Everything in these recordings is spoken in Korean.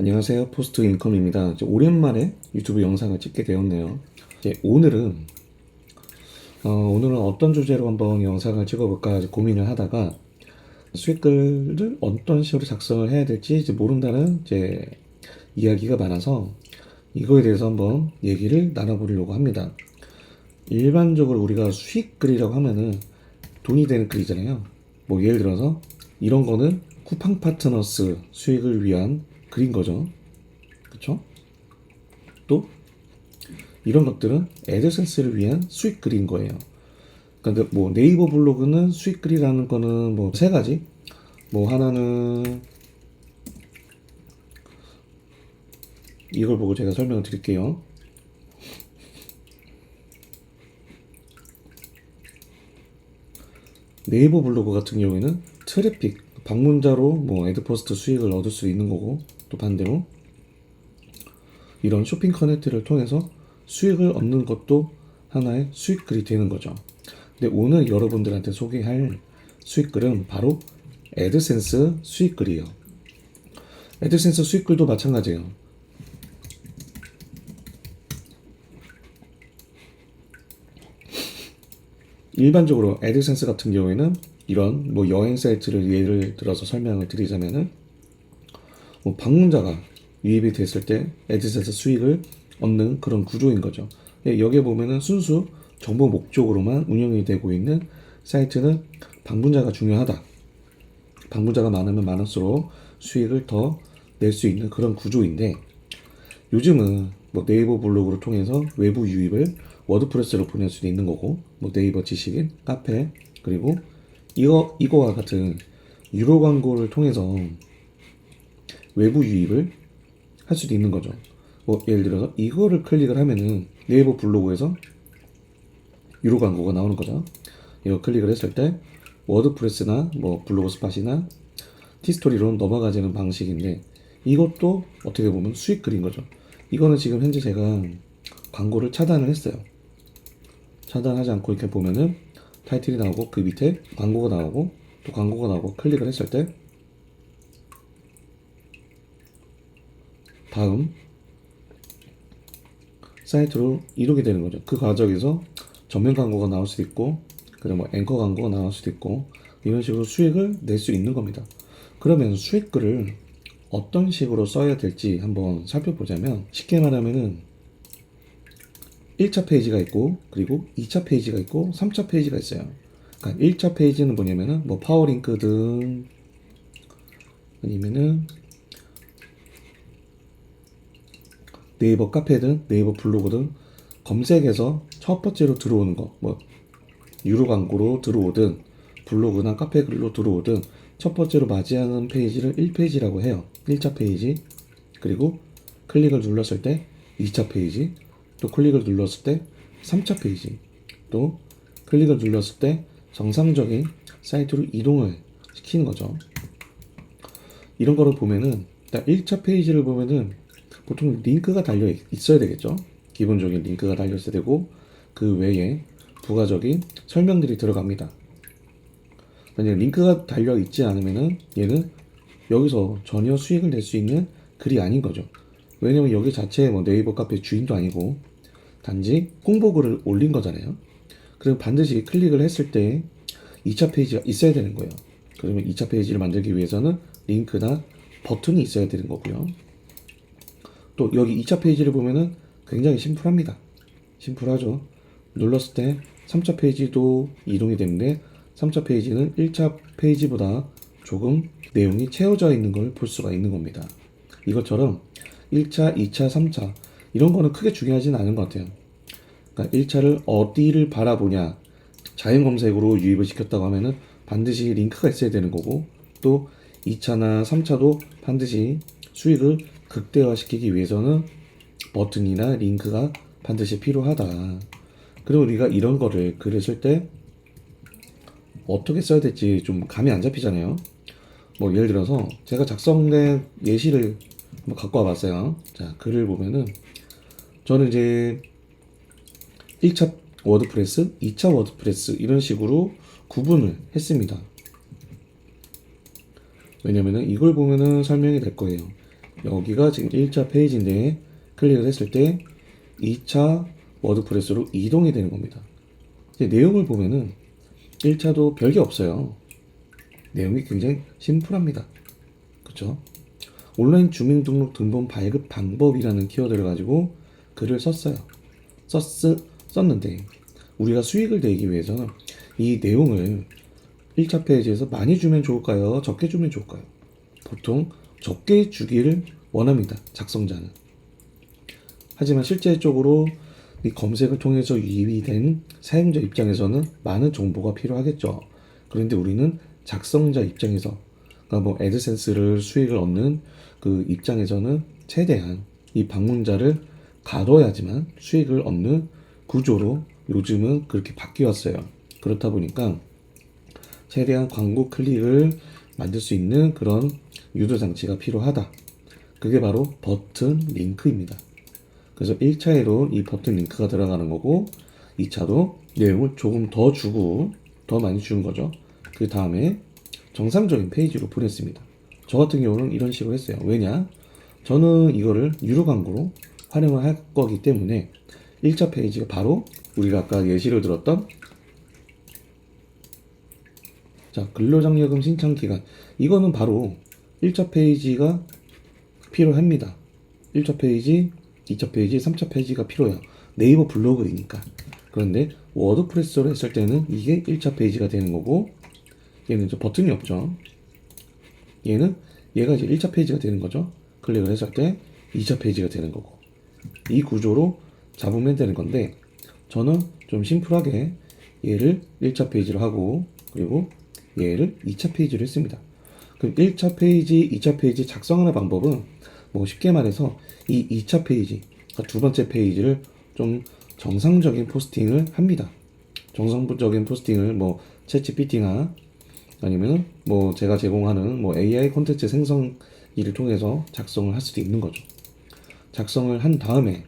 안녕하세요. 포스트 인컴입니다. 오랜만에 유튜브 영상을 찍게 되었네요. 오늘은 어떤 주제로 한번 영상을 찍어볼까 고민을 하다가 수익글을 어떤 식으로 작성을 해야 될지 모른다는 이야기가 많아서 이거에 대해서 한번 얘기를 나눠보려고 합니다. 일반적으로 우리가 수익글이라고 하면은 돈이 되는 글이잖아요. 뭐 예를 들어서 이런 거는 쿠팡 파트너스 수익을 위한 글인 거죠. 그쵸? 또 이런 것들은 애드센스를 위한 수익 글인 거예요. 그러니까 뭐 네이버 블로그는 수익 글이라는 거는 뭐 세 가지. 뭐 하나는 이걸 보고 제가 설명을 드릴게요. 네이버 블로그 같은 경우에는 트래픽, 방문자로 뭐 애드포스트 수익을 얻을 수 있는 거고, 또 반대로 이런 쇼핑 커넥트를 통해서 수익을 얻는 것도 하나의 수익글이 되는 거죠. 근데 오늘 여러분들한테 소개할 수익글은 바로 애드센스 수익글이에요. 애드센스 수익글도 마찬가지예요. 일반적으로 애드센스 같은 경우에는 이런 뭐 여행 사이트를 예를 들어서 설명을 드리자면은 뭐 방문자가 유입이 됐을 때 애드센스 수익을 얻는 그런 구조인 거죠. 여기에 보면은 순수 정보 목적으로만 운영이 되고 있는 사이트는 방문자가 중요하다. 방문자가 많으면 많을수록 수익을 더 낼 수 있는 그런 구조인데, 요즘은 뭐 네이버 블로그를 통해서 외부 유입을 워드프레스로 보낼 수도 있는 거고, 뭐 네이버 지식인, 카페, 그리고 이거와 같은 유료 광고를 통해서 외부 유입을 할 수도 있는 거죠. 뭐 예를 들어서 이거를 클릭을 하면은 네이버 블로그에서 유료 광고가 나오는 거죠. 이거 클릭을 했을 때 워드프레스나 뭐 블로그 스팟이나 티스토리로 넘어가지는 방식인데, 이것도 어떻게 보면 수익글인 거죠. 이거는 지금 현재 제가 광고를 차단을 했어요. 차단하지 않고 이렇게 보면은 타이틀이 나오고 그 밑에 광고가 나오고 또 광고가 나오고 클릭을 했을 때 다음 사이트로 이동이 되는 거죠. 그 과정에서 전면 광고가 나올 수도 있고, 그리고 뭐 앵커 광고가 나올 수도 있고, 이런 식으로 수익을 낼 수 있는 겁니다. 그러면 수익글을 어떤 식으로 써야 될지 한번 살펴보자면, 쉽게 말하면은 1차 페이지가 있고, 그리고 2차 페이지가 있고, 3차 페이지가 있어요. 그러니까 1차 페이지는 뭐냐면은 뭐 파워링크든 아니면은 네이버 카페든 네이버 블로그든 검색해서 첫 번째로 들어오는 거, 뭐 유료 광고로 들어오든 블로그나 카페 글로 들어오든 첫 번째로 맞이하는 페이지를 1페이지라고 해요. 1차 페이지. 그리고 클릭을 눌렀을 때 2차 페이지. 또 클릭을 눌렀을 때 3차 페이지. 또 클릭을 눌렀을 때 정상적인 사이트로 이동을 시키는 거죠. 이런 거를 보면은 1차 페이지를 보면은 보통 링크가 달려 있어야 되겠죠. 기본적인 링크가 달려 있어야 되고, 그 외에 부가적인 설명들이 들어갑니다. 만약 링크가 달려 있지 않으면은 얘는 여기서 전혀 수익을 낼 수 있는 글이 아닌 거죠. 왜냐면 여기 자체에 뭐 네이버 카페 주인도 아니고 단지 홍보글을 올린 거잖아요. 그럼 반드시 클릭을 했을 때 2차 페이지가 있어야 되는 거예요. 그러면 2차 페이지를 만들기 위해서는 링크나 버튼이 있어야 되는 거고요. 또 여기 2차 페이지를 보면은 굉장히 심플합니다. 심플하죠. 눌렀을 때 3차 페이지도 이동이 되는데 3차 페이지는 1차 페이지보다 조금 내용이 채워져 있는 걸 볼 수가 있는 겁니다. 이것처럼 1차, 2차, 3차 이런 거는 크게 중요하진 않은 것 같아요. 그러니까 1차를 어디를 바라보냐, 자연 검색으로 유입을 시켰다고 하면은 반드시 링크가 있어야 되는 거고, 또 2차나 3차도 반드시 수익을 극대화시키기 위해서는 버튼이나 링크가 반드시 필요하다. 그리고 우리가 이런 거를 글을 쓸 때 어떻게 써야 될지 좀 감이 안 잡히잖아요. 뭐 예를 들어서 제가 작성된 예시를 한번 갖고 와봤어요. 자, 글을 보면은 저는 이제 1차 워드프레스, 2차 워드프레스 이런 식으로 구분을 했습니다. 왜냐면은 이걸 보면은 설명이 될 거예요. 여기가 지금 1차 페이지인데 클릭을 했을 때 2차 워드프레스로 이동이 되는 겁니다. 이제 내용을 보면은 1차도 별게 없어요. 내용이 굉장히 심플합니다. 그쵸? 온라인 주민등록 등본 발급 방법이라는 키워드를 가지고 글을 썼어요. 썼는데 우리가 수익을 내기 위해서는 이 내용을 1차 페이지에서 많이 주면 좋을까요? 적게 주면 좋을까요? 보통 적게 주기를 원합니다. 작성자는. 하지만 실제적으로 이 검색을 통해서 유입이 된 사용자 입장에서는 많은 정보가 필요하겠죠. 그런데 우리는 작성자 입장에서, 그러니까 뭐 애드센스를 수익을 얻는 그 입장에서는 최대한 이 방문자를 가둬야지만 수익을 얻는 구조로 요즘은 그렇게 바뀌었어요. 그렇다 보니까 최대한 광고 클릭을 만들 수 있는 그런 유도 장치가 필요하다. 그게 바로 버튼 링크입니다. 그래서 1차에도 이 버튼 링크가 들어가는 거고 2차도 내용을 조금 더 주고 더 많이 주는 거죠. 그 다음에 정상적인 페이지로 보냈습니다. 저 같은 경우는 이런 식으로 했어요. 왜냐? 저는 이거를 유료 광고로 활용을 할 거기 때문에 1차 페이지가 바로 우리가 아까 예시로 들었던 자, 근로장려금 신청 기간. 이거는 바로 1차 페이지가 필요합니다. 1차 페이지, 2차 페이지, 3차 페이지가 필요해요. 네이버 블로그이니까. 그런데 워드프레스로 했을 때는 이게 1차 페이지가 되는 거고 얘는 이제 버튼이 없죠. 얘가 이제 1차 페이지가 되는 거죠. 클릭을 했을 때 2차 페이지가 되는 거고 이 구조로 잡으면 되는 건데 저는 좀 심플하게 얘를 1차 페이지로 하고 그리고 얘를 2차 페이지로 했습니다. 그럼 1차 페이지, 2차 페이지 작성하는 방법은 뭐 쉽게 말해서 이 2차 페이지, 그러니까 두 번째 페이지를 좀 정상적인 포스팅을 합니다. 정상적인 포스팅을 뭐 챗GPT나 아니면 뭐 제가 제공하는 뭐 AI 콘텐츠 생성기를 통해서 작성을 할 수도 있는 거죠. 작성을 한 다음에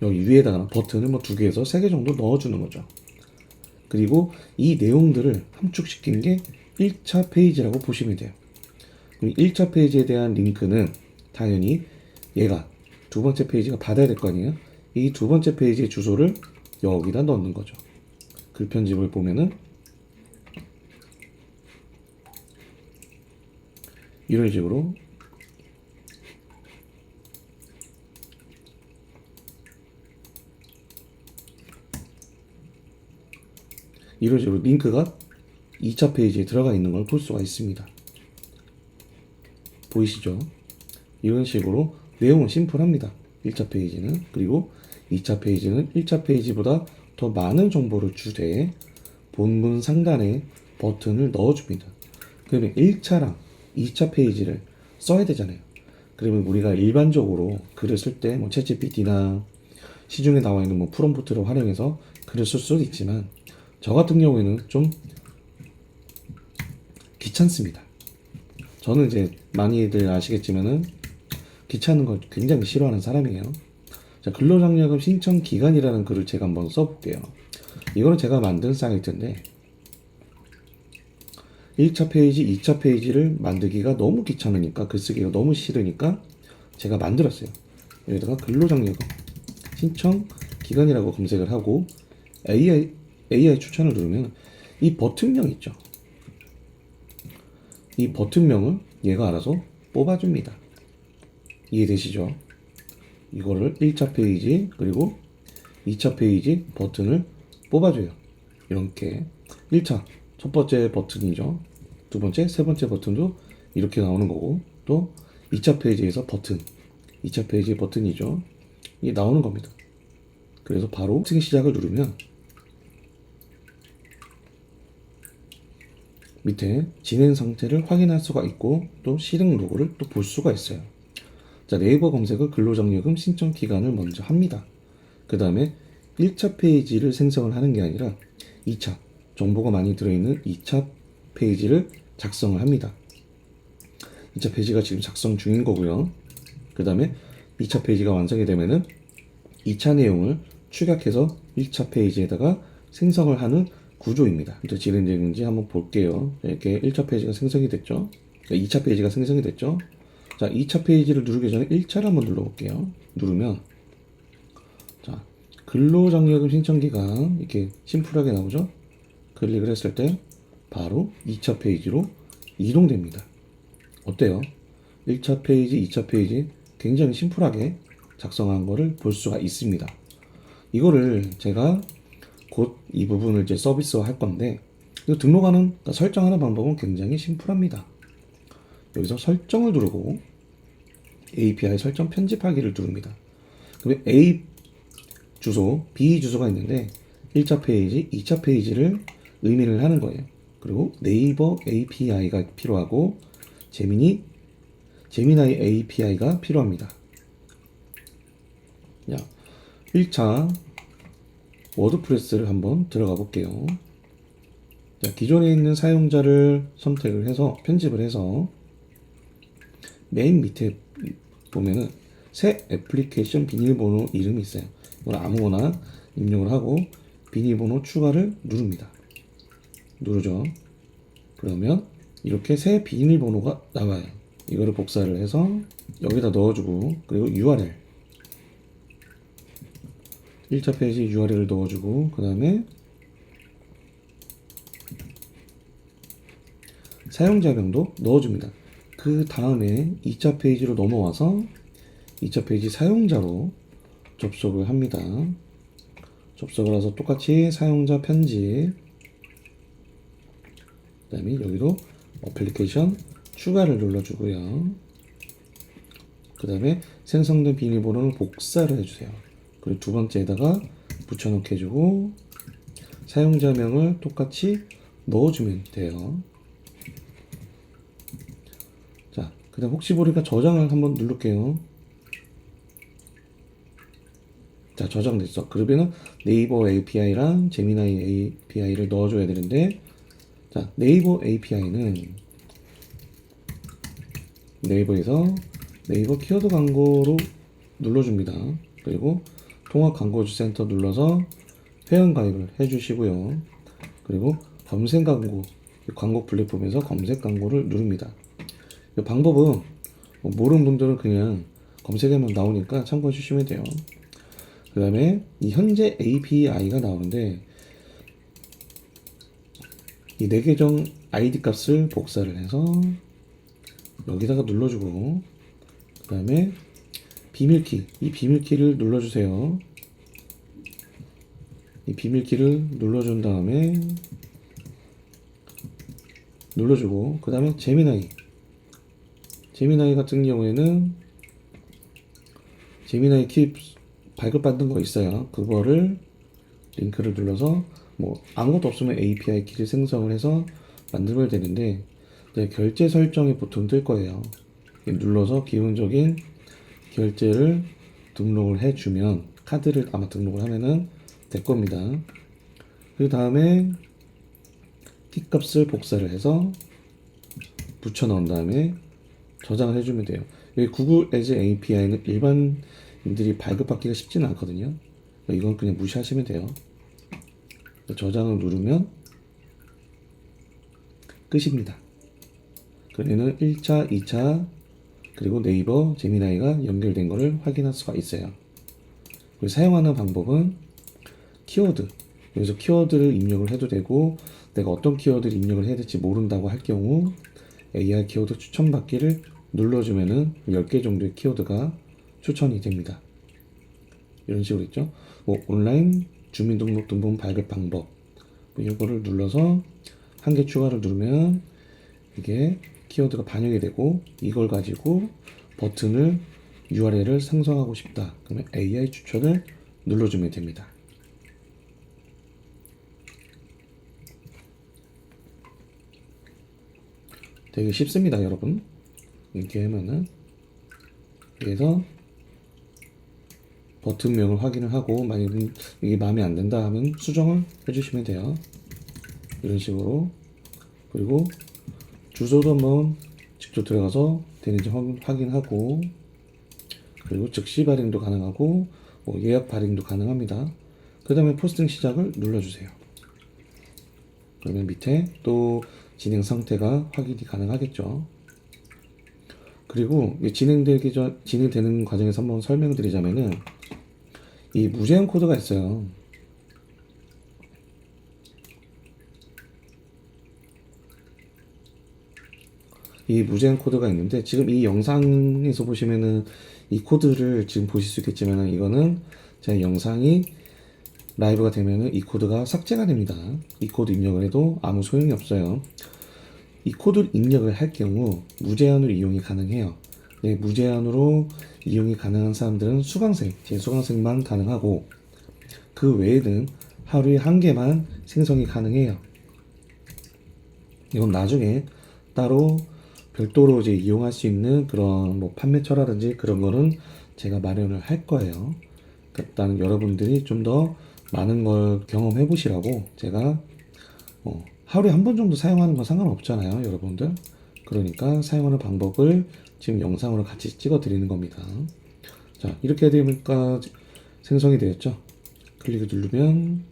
여기 위에다가 버튼을 뭐 2개에서 3개 정도 넣어주는 거죠. 그리고 이 내용들을 함축시킨 게 1차 페이지라고 보시면 돼요. 1차 페이지에 대한 링크는 당연히 얘가 두 번째 페이지가 받아야 될 거 아니에요. 이 두 번째 페이지의 주소를 여기다 넣는 거죠. 글 편집을 보면은 이런 식으로 링크가 2차 페이지에 들어가 있는 걸 볼 수가 있습니다. 보이시죠? 이런 식으로 내용은 심플합니다. 1차 페이지는. 그리고 2차 페이지는 1차 페이지보다 더 많은 정보를 주되 본문 상단에 버튼을 넣어줍니다. 그러면 1차랑 2차 페이지를 써야 되잖아요. 그러면 우리가 일반적으로 글을 쓸 때 뭐 챗GPT나 시중에 나와 있는 뭐 프롬프트를 활용해서 글을 쓸 수도 있지만 저 같은 경우에는 좀 귀찮습니다. 저는 이제 많이들 아시겠지만은 귀찮은 걸 굉장히 싫어하는 사람이에요. 자, 근로장려금 신청 기간이라는 글을 제가 한번 써볼게요. 이거는 제가 만든 사이트인데 1차 페이지, 2차 페이지를 만들기가 너무 귀찮으니까 글쓰기가 너무 싫으니까 제가 만들었어요. 여기다가 근로장려금 신청 기간이라고 검색을 하고 AI 추천을 누르면 이 버튼명 있죠. 이 버튼명을 얘가 알아서 뽑아줍니다. 이해되시죠? 이거를 1차 페이지 그리고 2차 페이지 버튼을 뽑아줘요. 이렇게 1차 첫 번째 버튼이죠. 두 번째, 세 번째 버튼도 이렇게 나오는 거고 또 2차 페이지에서 버튼 2차 페이지 버튼이죠. 이게 나오는 겁니다. 그래서 바로 쓰기 시작을 누르면 밑에 진행 상태를 확인할 수가 있고 또 실행 로그를 또 볼 수가 있어요. 자, 네이버 검색을 근로장려금 신청 기간을 먼저 합니다. 그 다음에 1차 페이지를 생성을 하는 게 아니라 2차 정보가 많이 들어있는 2차 페이지를 작성을 합니다. 2차 페이지가 지금 작성 중인 거고요. 그 다음에 2차 페이지가 완성이 되면은 2차 내용을 축약해서 1차 페이지에다가 생성을 하는 구조입니다. 또 진행되는지 한번 볼게요. 이렇게 1차 페이지가 생성이 됐죠. 2차 페이지가 생성이 됐죠. 자, 2차 페이지를 누르기 전에 1차를 한번 눌러볼게요. 누르면 자, 근로장려금 신청기간 이렇게 심플하게 나오죠. 클릭을 했을 때 바로 2차 페이지로 이동됩니다. 어때요? 1차 페이지, 2차 페이지 굉장히 심플하게 작성한 거를 볼 수가 있습니다. 이거를 제가 곧 이 부분을 이제 서비스화 할 건데, 이거 등록하는, 그러니까 설정하는 방법은 굉장히 심플합니다. 여기서 설정을 누르고 API 설정 편집하기를 누릅니다. 그러면 A 주소, B 주소가 있는데 1차 페이지, 2차 페이지를 의미를 하는 거예요. 그리고 네이버 API가 필요하고 제미나이 API가 필요합니다. 자, 1차 워드프레스를 한번 들어가 볼게요. 자, 기존에 있는 사용자를 선택을 해서 편집을 해서 맨 밑에 보면은 새 애플리케이션 비밀번호 이름이 있어요. 이걸 아무거나 입력을 하고 비밀번호 추가를 누릅니다. 누르죠. 그러면 이렇게 새 비밀번호가 나와요. 이거를 복사를 해서 여기다 넣어주고, 그리고 URL 1차 페이지 URL을 넣어주고, 그 다음에 사용자명도 넣어줍니다. 그 다음에 2차 페이지로 넘어와서 2차 페이지 사용자로 접속을 합니다. 접속을 해서 똑같이 사용자 편집, 그 다음에 여기도 어플리케이션 추가를 눌러주고요. 그 다음에 생성된 비밀번호를 복사를 해주세요. 그리고 두 번째에다가 붙여넣기 해주고, 사용자명을 똑같이 넣어주면 돼요. 자, 그 다음 혹시 모르니까 저장을 한번 누를게요. 자, 저장됐어. 그러면은 네이버 API랑 제미나이 API를 넣어줘야 되는데, 자, 네이버 API는 네이버에서 네이버 키워드 광고로 눌러줍니다. 그리고 통합 광고주 센터 눌러서 회원 가입을 해주시고요. 그리고 검색 광고, 광고 플랫폼에서 검색 광고를 누릅니다. 이 방법은 모르는 분들은 그냥 검색하면 나오니까 참고해 주시면 돼요. 그 다음에 이 현재 API가 나오는데, 이 내 계정 ID 값을 복사를 해서 여기다가 눌러주고, 그 다음에 비밀키, 이 비밀키를 눌러주세요. 이 비밀키를 눌러준 다음에 눌러주고, 그 다음에 제미나이 같은 경우에는 제미나이 키 발급받는 거 있어요. 그거를 링크를 눌러서 뭐 아무것도 없으면 API 키를 생성을 해서 만들어야 되는데, 결제 설정이 보통 뜰 거예요. 눌러서 기본적인 결제를 등록을 해주면, 카드를 아마 등록을 하면은 될 겁니다. 그 다음에 키 값을 복사를 해서 붙여 넣은 다음에 저장을 해주면 돼요. 여기 구글 에즈 API는 일반인들이 발급받기가 쉽지는 않거든요. 이건 그냥 무시하시면 돼요. 저장을 누르면 끝입니다. 그러면은 1차, 2차, 그리고 네이버, 제미나이가 연결된 것을 확인할 수가 있어요. 그리고 사용하는 방법은 키워드, 여기서 키워드를 입력을 해도 되고, 내가 어떤 키워드를 입력을 해야 될지 모른다고 할 경우 AI 키워드 추천받기를 눌러주면은 10개 정도의 키워드가 추천이 됩니다. 이런 식으로 있죠. 뭐 온라인 주민등록등본 발급 방법, 뭐 이거를 눌러서 한 개 추가를 누르면 이게 키워드가 반영이 되고, 이걸 가지고 버튼을 URL을 생성하고 싶다. 그러면 AI 추천을 눌러주면 됩니다. 되게 쉽습니다, 여러분. 이렇게 하면은, 그래서 버튼명을 확인을 하고, 만약에 이게 마음에 안 든다 하면 수정을 해주시면 돼요. 이런 식으로. 그리고 주소도 한번 직접 들어가서 되는지 확인하고, 그리고 즉시 발행도 가능하고, 뭐 예약 발행도 가능합니다. 그 다음에 포스팅 시작을 눌러주세요. 그러면 밑에 또 진행 상태가 확인이 가능하겠죠. 그리고 진행되는 과정에서 한번 설명드리자면은 이 무제한 코드가 있어요. 이 무제한 코드가 있는데 지금 이 영상에서 보시면은 이 코드를 지금 보실 수 있겠지만은 이거는 제 영상이 라이브가 되면은 이 코드가 삭제가 됩니다. 이 코드 입력을 해도 아무 소용이 없어요. 이 코드 입력을 할 경우 무제한으로 이용이 가능해요. 네, 무제한으로 이용이 가능한 사람들은 수강생, 제 수강생만 가능하고 그 외에는 하루에 한 개만 생성이 가능해요. 이건 나중에 따로 별도로 이제 이용할 수 있는 그런 뭐 판매처라든지 그런 거는 제가 마련을 할 거예요. 일단 여러분들이 좀 더 많은 걸 경험해 보시라고 제가 하루에 한 번 정도 사용하는 건 상관없잖아요, 여러분들. 그러니까 사용하는 방법을 지금 영상으로 같이 찍어 드리는 겁니다. 자, 이렇게 되니까 생성이 되었죠. 클릭을 누르면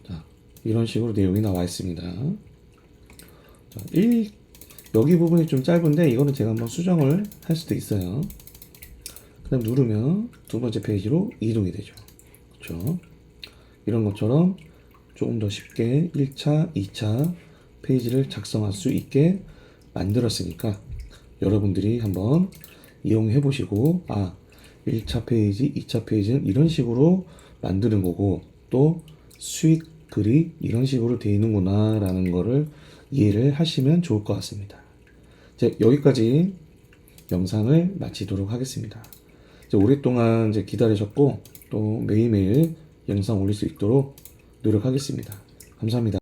자, 이런 식으로 내용이 나와 있습니다. 자, 여기 부분이 좀 짧은데 이거는 제가 한번 수정을 할 수도 있어요. 그 다음 누르면 두 번째 페이지로 이동이 되죠. 그렇죠? 이런 것처럼 조금 더 쉽게 1차, 2차 페이지를 작성할 수 있게 만들었으니까 여러분들이 한번 이용해 보시고 1차 페이지, 2차 페이지는 이런 식으로 만드는 거고 또 수익 글이 이런 식으로 되어 있는구나 라는 거를 이해를 하시면 좋을 것 같습니다. 이제 여기까지 영상을 마치도록 하겠습니다. 이제 오랫동안 이제 기다리셨고 또 매일매일 영상 올릴 수 있도록 노력하겠습니다. 감사합니다.